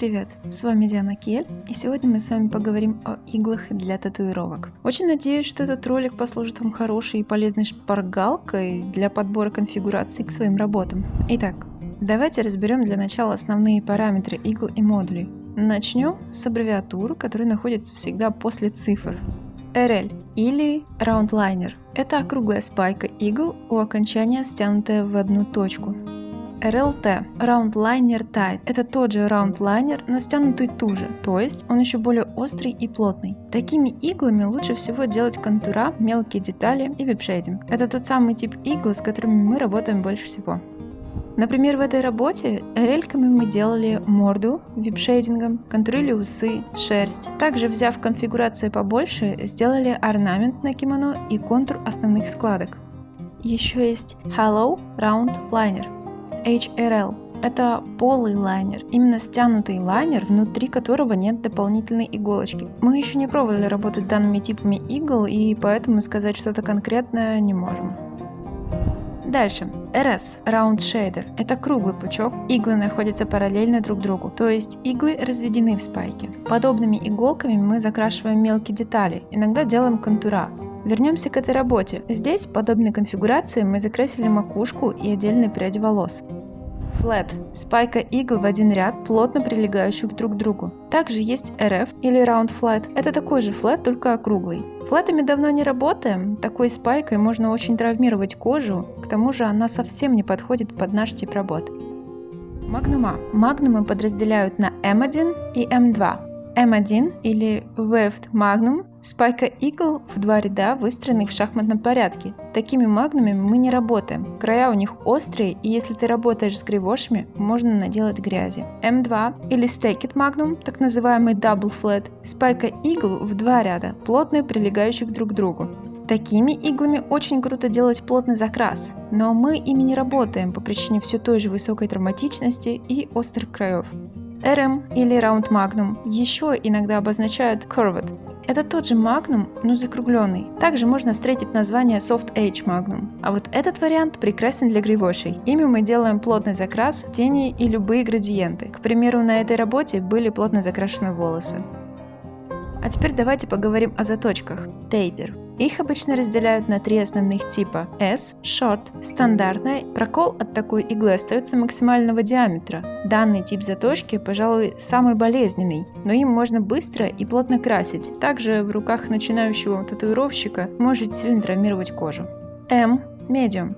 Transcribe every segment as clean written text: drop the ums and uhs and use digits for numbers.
привет! С вами Диана Кель, и сегодня мы с вами поговорим о иглах для татуировок. Очень надеюсь, что этот ролик послужит вам хорошей и полезной шпаргалкой для подбора конфигураций к своим работам. Итак, давайте разберем для начала основные параметры игл и модулей. Начнем с аббревиатур, которые находятся всегда после цифр. RL или Round Liner – это округлая спайка игл у окончания, стянутая в одну точку. RLT – Round Liner Tight – это тот же Round Liner, но стянутый туже, то есть он еще более острый и плотный. Такими иглами лучше всего делать контура, мелкие детали и випшейдинг. Это тот самый тип игл, с которыми мы работаем больше всего. Например, в этой работе RL-ками мы делали морду випшейдингом, контурили усы, шерсть. Также, взяв конфигурации побольше, сделали орнамент на кимоно и контур основных складок. Еще есть Hollow Round Liner. HRL – это полый лайнер, именно стянутый лайнер, внутри которого нет дополнительной иголочки. Мы еще не пробовали работать данными типами игл, и поэтому сказать что-то конкретное не можем. Дальше. RS – Round Shader – это круглый пучок, иглы находятся параллельно друг другу, то есть иглы разведены в спайке. Подобными иголками мы закрашиваем мелкие детали, иногда делаем контура. Вернемся к этой работе. Здесь, в подобной конфигурации, мы закрасили макушку и отдельные пряди волос. Flat – спайка игл в один ряд, плотно прилегающих друг к другу. Также есть RF или Round Flat. Это такой же флэт, только округлый. Флэтами давно не работаем. Такой спайкой можно очень травмировать кожу, к тому же она совсем не подходит под наш тип работы. Магнума. Магнумы подразделяют на M1 и M2. M1 или Waved Magnum – спайка игл в два ряда, выстроенных в шахматном порядке. Такими магнумами мы не работаем. Края у них острые, и если ты работаешь с гривошами, можно наделать грязи. M2 или Staked Magnum, так называемый Double Flat – спайка игл в два ряда, плотно прилегающих друг к другу. Такими иглами очень круто делать плотный закрас, но мы ими не работаем по причине все той же высокой травматичности и острых краев. RM или Round Magnum еще иногда обозначают Curved. Это тот же Magnum, но закругленный. Также можно встретить название Soft Edge Magnum. А вот этот вариант прекрасен для гривошей. Ими мы делаем плотный закрас, тени и любые градиенты. К примеру, на этой работе были плотно закрашены волосы. А теперь давайте поговорим о заточках. Taper. Их обычно разделяют на три основных типа. S – Short, стандартная. Прокол от такой иглы остается максимального диаметра. Данный тип заточки, пожалуй, самый болезненный, но им можно быстро и плотно красить. Также в руках начинающего татуировщика может сильно травмировать кожу. M – Medium.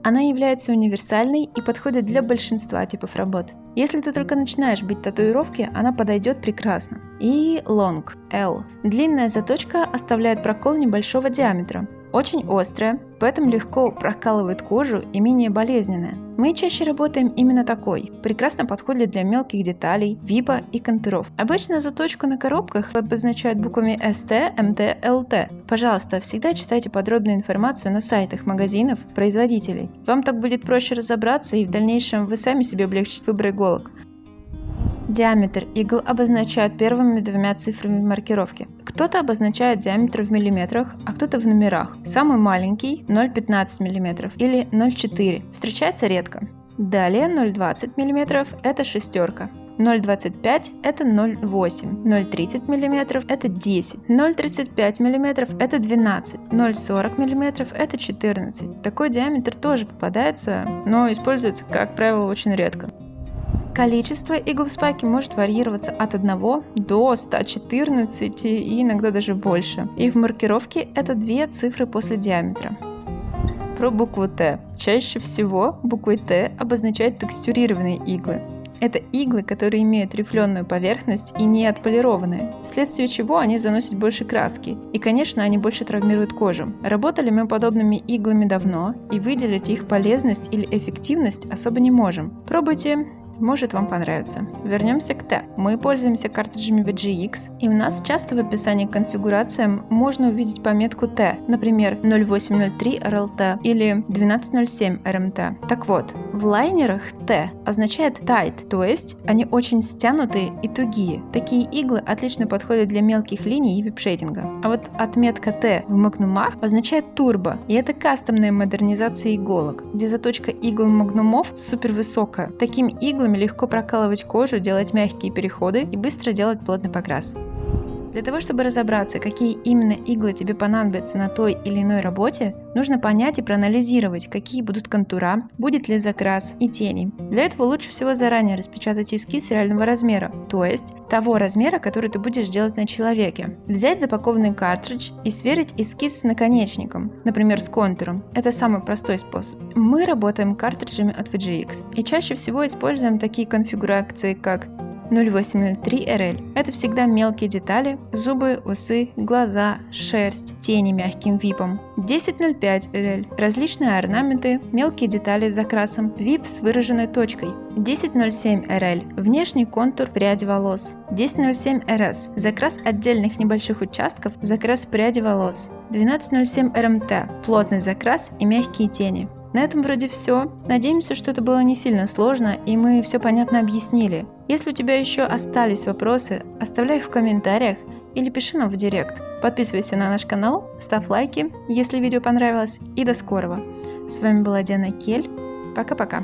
Она является универсальной и подходит для большинства типов работ. Если ты только начинаешь бить татуировки, она подойдет прекрасно. И Long – L. Длинная заточка оставляет прокол небольшого диаметра. Очень острая, поэтому легко прокалывает кожу и менее болезненная. Мы чаще работаем именно такой. Прекрасно подходит для мелких деталей, випа и контуров. Обычно заточку на коробках обозначают буквами ST, MT, LT. Пожалуйста, всегда читайте подробную информацию на сайтах магазинов, производителей. Вам так будет проще разобраться, и в дальнейшем вы сами себе облегчите выбор иголок. Диаметр игл обозначают первыми двумя цифрами в маркировке. Кто-то обозначает диаметр в миллиметрах, а кто-то в номерах. Самый маленький – 0,15 мм или 0,4. Встречается редко. Далее 0,20 мм – это шестерка. 0,25 – это 0,8, 0,30 мм – это 10, 0,35 мм – это 12, 0,40 мм – это 14. Такой диаметр тоже попадается, но используется, как правило, очень редко. Количество игл в спайке может варьироваться от 1 до 114 и иногда даже больше. И в маркировке это две цифры после диаметра. Про букву Т. Чаще всего буквой Т обозначают текстурированные иглы. Это иглы, которые имеют рифленую поверхность и не отполированные, вследствие чего они заносят больше краски. И, конечно, они больше травмируют кожу. Работали мы подобными иглами давно, и выделить их полезность или эффективность особо не можем. Пробуйте. Может, вам понравится. Вернемся к Т. Мы пользуемся картриджами VGX, и у нас часто в описании к конфигурациям можно увидеть пометку Т, например, 0803 RLT или 1207 RMT. Так вот, В лайнерах T означает tight, то есть они очень стянутые и тугие. Такие иглы отлично подходят для мелких линий и вип-шейдинга. А вот отметка T в магнумах означает турбо, и это кастомная модернизация иголок, где заточка игл магнумов супер высокая. Такими иглами легко прокалывать кожу, делать мягкие переходы и быстро делать плотный покрас. Для того, чтобы разобраться, какие именно иглы тебе понадобятся на той или иной работе, нужно понять и проанализировать, какие будут контура, будет ли закрас и тени. Для этого лучше всего заранее распечатать эскиз реального размера, то есть того размера, который ты будешь делать на человеке. Взять запакованный картридж и сверить эскиз с наконечником, например, с контуром. Это самый простой способ. Мы работаем картриджами от VGX и чаще всего используем такие конфигурации, как 0803 RL. Это всегда мелкие детали, зубы, усы, глаза, шерсть, тени мягким випом. 1005 RL. Различные орнаменты, мелкие детали с закрасом, вип с выраженной точкой. 1007 RL. Внешний контур пряди волос. 1007 RS. Закрас отдельных небольших участков, закрас пряди волос. 1207 RMT. Плотный закрас и мягкие тени. На этом вроде все. Надеемся, что это было не сильно сложно и мы все понятно объяснили. Если у тебя еще остались вопросы, оставляй их в комментариях или пиши нам в директ. Подписывайся на наш канал, ставь лайки, если видео понравилось, и до скорого. С вами была Диана Кель. Пока-пока.